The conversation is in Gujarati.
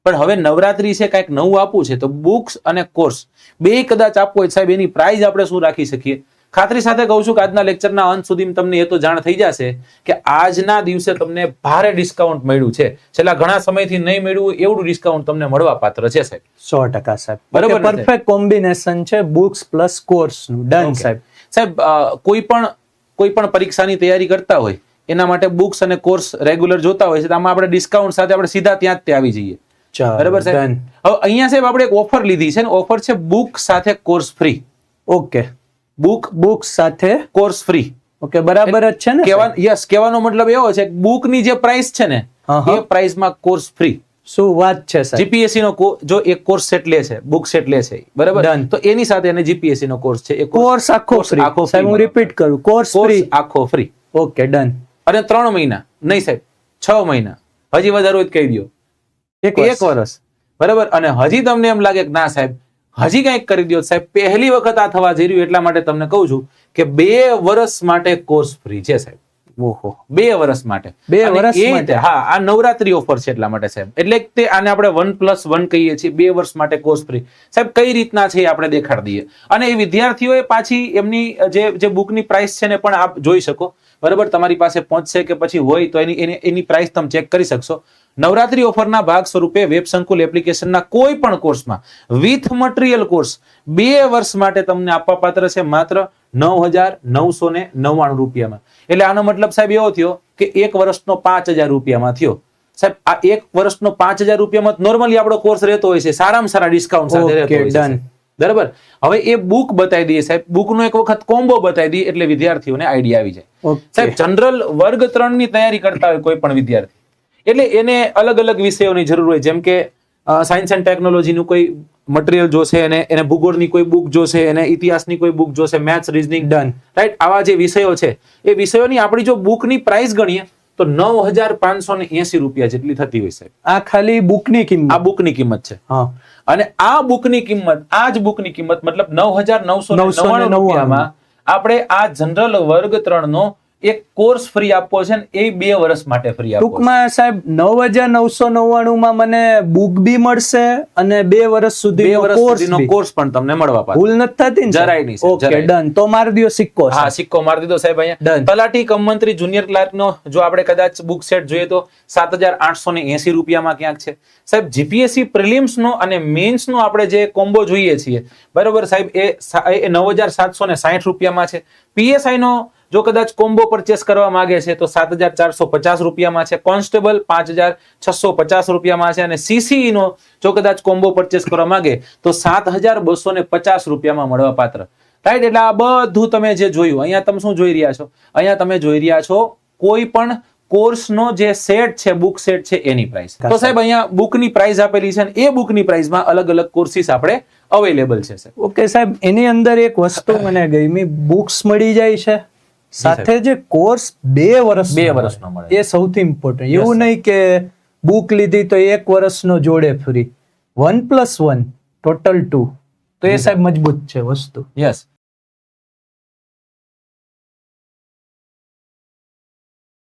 પણ હવે નવરાત્રી છે, કઈક નવું આપવું છે, તો બુક્સ અને કોર્સ બે કદાચ આપવું હોય સાહેબ, એની પ્રાઇસ આપણે શું રાખી શકીએ? ખાતરી સાથે કહું છું કે આજના લેક્ચરના અંત સુધી તમને એ તો જાણ થઈ જશે કે આજના દિવસે તમને ભારે ડિસ્કાઉન્ટ મળ્યું છે. છેલ્લા ઘણા સમયથી નહીં મળ્યું એવું ડિસ્કાઉન્ટ તમને મળવા પાત્ર છે સાહેબ. 100% સાહેબ. બરાબર, પરફેક્ટ કોમ્બિનેશન છે બુક્સ પ્લસ કોર્સ નું. ડન સાહેબ. સાહેબ કોઈ પણ પરીક્ષાની તૈયારી કરતા હોય એના માટે બુક્સ અને કોર્સ રેગ્યુલર જોતા હોય છે, તો આમાં આપણે ડિસ્કાઉન્ટ સાથે આપણે સીધા ત્યાં જ આવી જઈએ. બરાબર સાહેબ. હવે અહીંયા સાહેબ આપણે એક ઓફર લીધી છે ને, ઓફર છે બુક સાથે કોર્સ ફ્રી. ઓકે, બુક સાથે કોર્સ ફ્રી. ઓકે, બરાબર જ છે ને? યસ, કહેવાનો મતલબ એવો છે કે બુક ની જે પ્રાઇસ છે ને એ પ્રાઇસ માં કોર્સ ફ્રી. શું વાત છે સાહેબ? જીપીએસસી નો જો એક કોર્સ સેટ લે છે, બુક સેટ લે છે, બરાબર, તો એની સાથે એને જીપીએસસી નો કોર્સ છે, એ કોર્સ આખો ફ્રી. સાહેબ હું રિપીટ કરું, કોર્સ ફ્રી આખો ફ્રી. Okay, done. અને 3 મહિના નહીં સાહેબ, 6 મહિના, હજી વધારે હોય તો કહી દો, એક વર્ષ, બરાબર. અને હજી તમને એમ લાગે કે ના સાહેબ હજી કઈક કરી દો સાહેબ, પહેલી વખત આ થવા જઈ રહ્યું એટલા માટે તમને કહું છું કે 2 વર્ષ માટે કોર્સ ફ્રી છે સાહેબ. ઓહો, 2 વર્ષ માટે. 2 વર્ષ માટે. હા, આ નવરાત્રી ઓફર છે એટલા માટે સાહેબ. એટલે તે આને આપણે 1+1 કહીએ છીએ. 2 વર્ષ માટે કોર્સ ફ્રી. સાહેબ કઈ રીતના છે આપણે દેખાડી દઈએ. અને એ વિદ્યાર્થીઓએ પાછી એમની જે બુકની પ્રાઇસ છે ને પણ આપ જોઈ શકો, બરાબર. તમારી પાસે પહોંચશે કે પછી હોય તો એની પ્રાઇસ તમે ચેક કરી શકશો. નવરાત્રી ઓફરના ભાગ સ્વરૂપે વેબ સંકુલ એપ્લિકેશનના કોઈ પણ કોર્સમાં વિથ મટીરિયલ કોર્સ 2 વર્ષ માટે તમને આપવા પાત્ર છે માત્ર 9,999 રૂપિયામાં. એટલે આનો મતલબ સાહેબ એવો થયો કે 1 વર્ષનો 5,000 રૂપિયામાં થયો સાહેબ. આ 1 વર્ષનો 5,000 રૂપિયામાં નોર્મલી આપણો કોર્સ રહેતો હોય છે, સારામાં સારા ડિસ્કાઉન્ટ સાથે રહેતો હોય છે, બરાબર. હવે એ બુક બતાવી દઈએ સાહેબ, બુકનો એક વખત કોમ્બો બતાવી દઈએ એટલે વિદ્યાર્થીઓને આઈડિયા આવી જાય સાહેબ. જનરલ વર્ગ 3 ની તૈયારી કરતા હોય કોઈ પણ વિદ્યાર્થી, એટલે એને અલગ અલગ વિષયોની જરૂર હોય, જેમ કે સાયન્સ એન્ડ ટેકનોલોજીનું કોઈ મટીરિયલ જોશે, એને ભૂગોળની કોઈ બુક જોશે, એને ઇતિહાસની કોઈ બુક જોશે, મેથ્સ, રીઝનિંગ, ડન, રાઈટ. આવા જે વિષયો છે એ વિષયોની આપણી જો બુકની પ્રાઇસ ગણીએ તો 9,580 રૂપિયા જેટલી થતી હોય સાહેબ. આ ખાલી બુકની કિંમત, આ બુકની કિંમત છે. અને આ બુકની કિંમત, આ જ બુકની કિંમત મતલબ 9,999 રૂપિયામાં આપણે આ જનરલ વર્ગ 3 નો એક કોર્સ ફ્રી આપવો છે ને એ 2 વર્ષ માટે ફ્રી આપવો. ટૂંકમાં સાહેબ 9,999 માં મને બુક બી મળશે અને 2 વર્ષ સુધીનો કોર્સ પણ તમને મળવા પાત્ર. ભૂલ નથી થતી ને? જરાય નહીં. Okay, done. તો મારી દો સિક્કો. હા, સિક્કો મારી દીધો સાહેબ. અહીંયા તલાટી કમ મંત્રી જુનિયર ક્લાર્ક નો જો આપણે કદાચ બુક સેટ જોઈએ તો 7,880 રૂપિયામાં ક્યાંક છે સાહેબ. જીપીએસસી પ્રિલિમ્સ નો અને મેન્સ નો આપણે જે કોમ્બો જોઈએ છીએ, બરાબર સાહેબ, એ 9,760 રૂપિયામાં છે. પીએસઆઈ નો જો કદાચ કોમ્બો પરચેસ કરવા માંગે છે તો 7,450 રૂપિયામાં છે. કોન્સ્ટેબલ 5,650 રૂપિયામાં છે. અને સીસીઈ નો જો કદાચ કોમ્બો પરચેસ કરવા માંગે તો 7,250 રૂપિયામાં મળવા પાત્ર, રાઈટ. એટલે આ બધું તમે જે જોયું અહીંયા તમે શું જોઈ રહ્યા છો? અહીંયા તમે જોઈ રહ્યા છો કોઈ પણ કોર્સનો જે સેટ છે, બુક સેટ છે, એની પ્રાઇસ. તો સાહેબ અહીંયા બુકની પ્રાઇસ આપેલી છે અને એ બુકની પ્રાઇસમાં અલગ અલગ કોર્સીસ આપણે અવેલેબલ છે સાહેબ. ઓકે સાહેબ, એની અંદર એક વસ્તુ મને ગમી, બુક્સ મળી જાય છે સાથે જે કોર્સ 2 વર્ષનો મળે, એ સૌથી ઇમ્પોર્ટન્ટ. એવું નહીં કે બુક લીધી તો 1 વર્ષનો જોડે ફ્રી, 1+1 ટોટલ 2. તો એ સાહેબ મજબૂત છે વસ્તુ. યસ.